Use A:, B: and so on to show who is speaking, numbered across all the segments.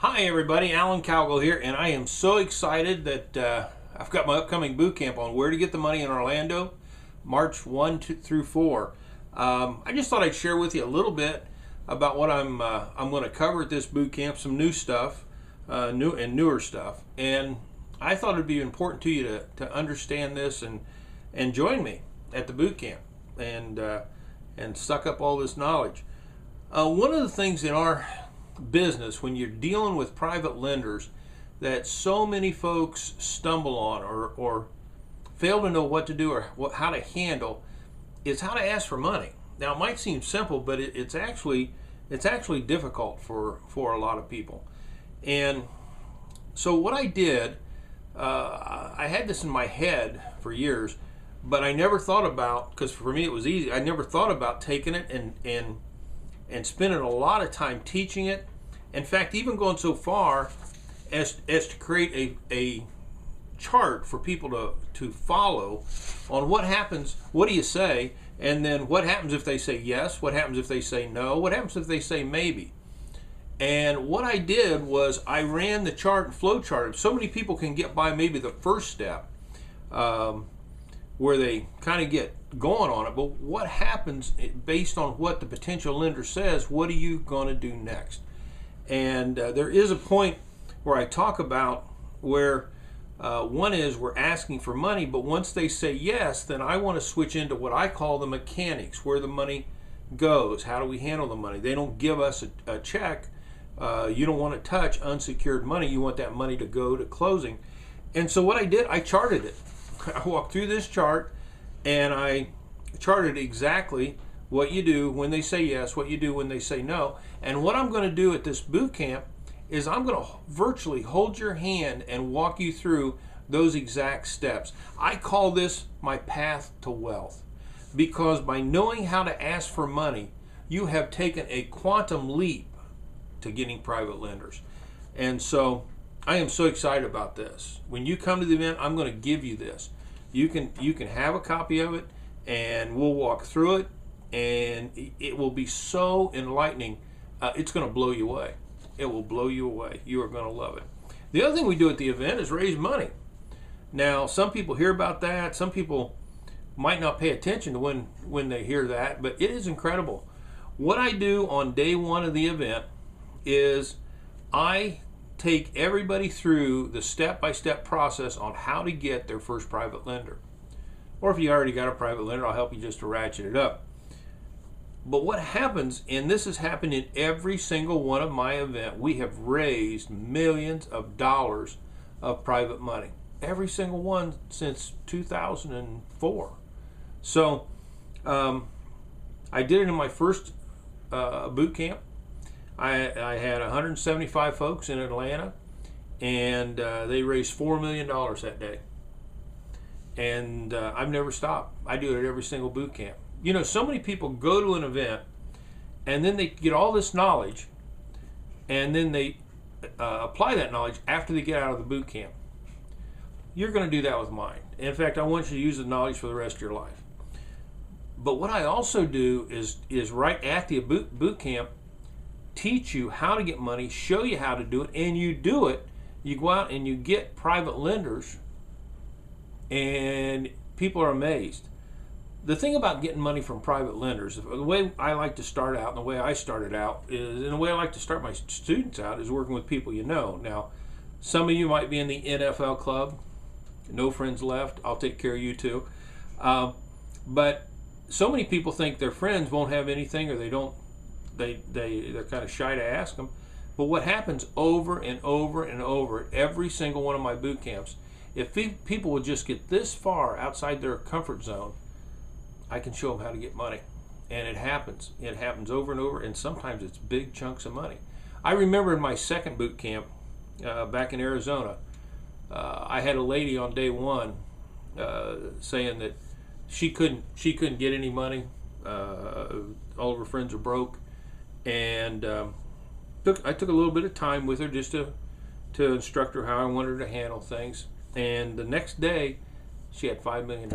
A: Hi everybody, Alan Cowgill here, and I am so excited that I've got my upcoming boot camp on where to get the money in Orlando, March 1 through 4. I just thought I'd share with you a little bit about what I'm going to cover at this boot camp, some new stuff, newer stuff, and I thought it'd be important to you to understand this and join me at the boot camp and suck up all this knowledge. One of the things in our business when you're dealing with private lenders that so many folks stumble on or fail to know what to do or how to handle is how to ask for money. Now it might seem simple, but it's actually difficult for a lot of people. And so what I did, I had this in my head for years, but I never thought about, because for me it was easy, I never thought about taking it and spending a lot of time teaching it. In fact, even going so far as to create a chart for people to follow on what happens, what do you say, and then what happens if they say yes, what happens if they say no, what happens if they say maybe. And what I did was I ran the chart and flow chart. So many people can get by maybe the first step where they kind of get going on it, but what happens based on what the potential lender says, what are you going to do next? And there is a point where I talk about where one is we're asking for money, but once they say yes, then I want to switch into what I call the mechanics, where the money goes. How do we handle the money? They don't give us a check. You don't want to touch unsecured money. You want that money to go to closing. And so what I did, I charted it. I walked through this chart and I charted exactly what you do when they say yes, what you do when they say no. And what I'm going to do at this boot camp is I'm going to virtually hold your hand and walk you through those exact steps. I call this my path to wealth, because by knowing how to ask for money, you have taken a quantum leap to getting private lenders. And so I am so excited about this. When you come to the event, I'm going to give you this. You can have a copy of it, and we'll walk through it, and it will be so enlightening. It's going to blow you away. It will blow you away. You are going to love it. The other thing we do at the event is raise money. Now, some people hear about that. Some people might not pay attention to when they hear that, but it is incredible. What I do on day one of the event is I take everybody through the step-by-step process on how to get their first private lender. Or if you already got a private lender, I'll help you just to ratchet it up. But what happens, and this has happened in every single one of my events, we have raised millions of dollars of private money. Every single one since 2004. So I did it in my first boot camp. I had 175 folks in Atlanta, and they raised $4 million that day. And I've never stopped. I do it at every single boot camp. You know, so many people go to an event, and then they get all this knowledge, and then they apply that knowledge after they get out of the boot camp. You're going to do that with mine. In fact, I want you to use the knowledge for the rest of your life. But what I also do is right at the boot camp, teach you how to get money, show you how to do it, and you do it. You go out and you get private lenders, and people are amazed. The thing about getting money from private lenders, the way I like to start out, and the way I started out, and the way I like to start my students out is working with people you know. Now, some of you might be in the NFL club. No friends left. I'll take care of you too. But so many people think their friends won't have anything, or they don't. They're kind of shy to ask them. But what happens over and over and over at every single one of my boot camps, if people would just get this far outside their comfort zone, I can show them how to get money. And it happens. It happens over and over, and sometimes it's big chunks of money. I remember in my second boot camp back in Arizona, I had a lady on day one saying that she couldn't get any money. All of her friends are broke. And I took a little bit of time with her just to instruct her how I wanted her to handle things. And the next day, she had $5 million.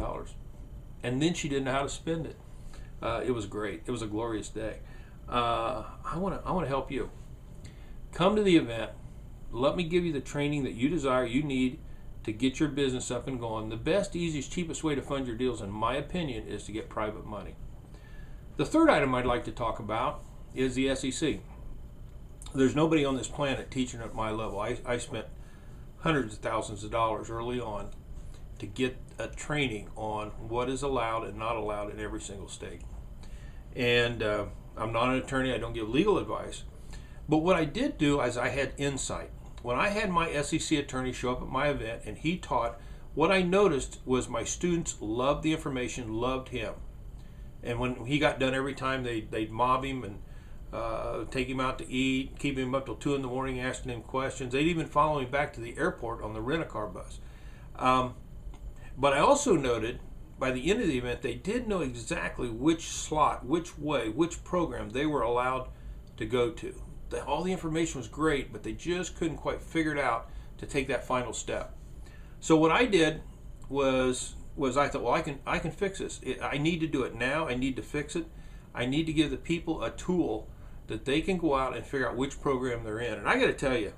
A: And then she didn't know how to spend it. It was great. It was a glorious day. I want to help you. Come to the event. let me give you the training that you desire, you need to get your business up and going. The best, easiest, cheapest way to fund your deals, in my opinion, is to get private money. The third item I'd like to talk about is the SEC. There's nobody on this planet teaching at my level. I spent hundreds of thousands of dollars early on to get a training on what is allowed and not allowed in every single state. And I'm not an attorney, I don't give legal advice. But what I did do is I had insight. When I had my SEC attorney show up at my event and he taught, what I noticed was my students loved the information, loved him. And when he got done, every time they'd mob him and take him out to eat, keep him up till 2 in the morning asking him questions. They'd even follow him back to the airport on the rent-a-car bus. But I also noted by the end of the event, they did know exactly which slot, which way, which program they were allowed to go to. All the information was great, but they just couldn't quite figure it out to take that final step. So what I did was I thought, well, I can fix this. I need to do it now. I need to fix it. I need to give the people a tool that they can go out and figure out which program they're in. And I got to tell you,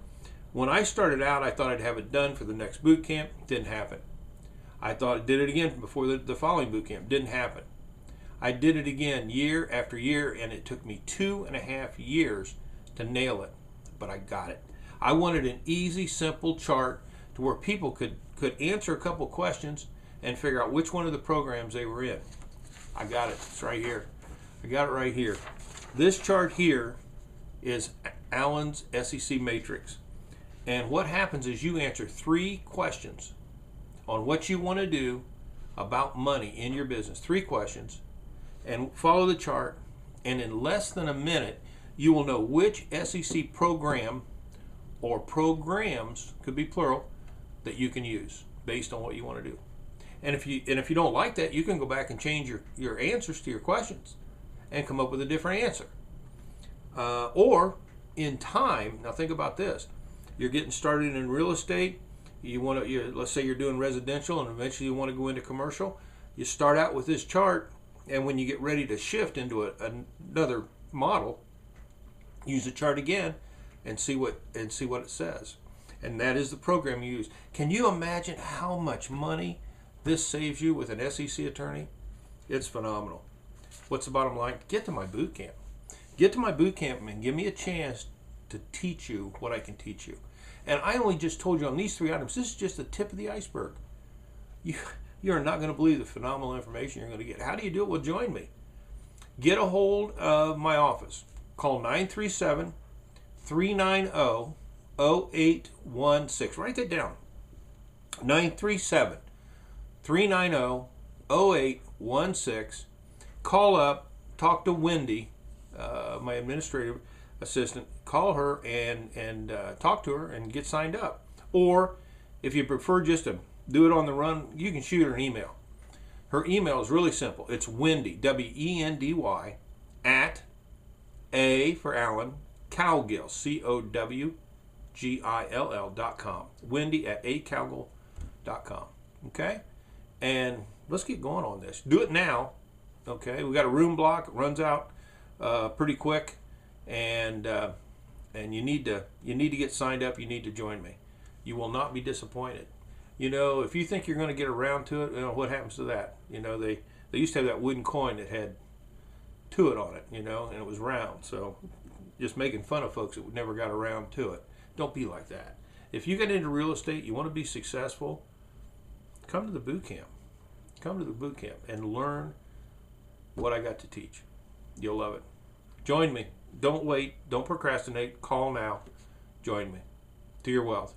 A: when I started out, I thought I'd have it done for the next boot camp. Didn't happen. I thought I did it again before the following boot camp. Didn't happen. I did it again year after year, and it took me 2.5 years to nail it, but I got it. I wanted an easy, simple chart to where people could answer a couple questions and figure out which one of the programs they were in. I got it. It's right here. I got it right here. This chart here is Alan's SEC matrix. And what happens is you answer 3 questions on what you want to do about money in your business. 3 questions. And follow the chart. And in less than a minute, you will know which SEC program or programs, could be plural, that you can use based on what you want to do. And if you don't like that, you can go back and change your answers to your questions and come up with a different answer. Or in time, now think about this. You're getting started in real estate. Let's say you're doing residential and eventually you want to go into commercial. You start out with this chart, and when you get ready to shift into another model, use the chart again and see what it says. And that is the program you use. Can you imagine how much money this saves you with an SEC attorney? It's phenomenal. What's the bottom line? Get to my boot camp. Get to my boot camp and give me a chance to teach you what I can teach you. And I only just told you on these 3 items. This is just the tip of the iceberg. You're not going to believe the phenomenal information you're going to get. How do you do it? Well, join me. Get a hold of my office. Call 937-390-0816. Write that down. 937-390-0816. Call up, talk to Wendy, my administrative assistant. Call her and talk to her and get signed up. Or if you prefer just to do it on the run, you can shoot her an email. Her email is really simple. It's Wendy, W-E-N-D-Y, at A for Alan, Cowgill, COWGILL.com. Wendy at acowgill.com. Okay? And let's get going on this. Do it now. Okay? We got a room block. It runs out pretty quick. And you need to get signed up. You need to join me. You will not be disappointed. You know, if you think you're going to get around to it, you know, what happens to that? You know, they used to have that wooden coin that had to it on it, you know, and it was round. So just making fun of folks that never got around to it. Don't be like that. If you get into real estate, you want to be successful, come to the boot camp. Come to the boot camp and learn what I got to teach. You'll love it. Join me. Don't wait. Don't procrastinate. Call now. Join me. To your wealth.